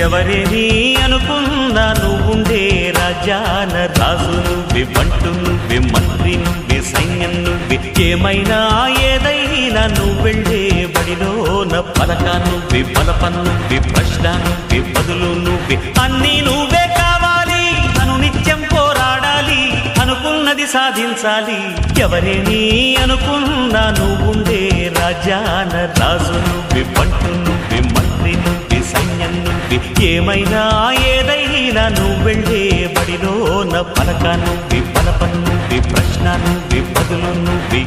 ఎవరేని అనుకున్నా నువ్వుండే రాజాన రాజు నువ్వే, బంటు నువ్వే, మంత్రి నువ్వే, సైన్యం నువ్వే, ఏమైనా ఏదైనా నువ్వెళ్ళే బడిలోన పలక నువ్వే, బలపం నువ్వే, ప్రశ్న నువ్వే, బదులు నువ్వే, అన్నీ నువ్వే కావాలి. అను నిత్యం పోరాడాలి, అనుకున్నది సాధించాలి. ఎవరేని అనుకున్నా నువ్వుండే రాజాన రాజు నువ్వే, బంటు నువ్వే, మంత్రి నువ్వే, సైన్యం నువ్వే, ఏమైనా ఏదైనా నువ్వెళ్ళే బడిలోన పలక నువ్వే, బలపం నువ్వే, ప్రశ్న నువ్వే, బదులు నువ్వే.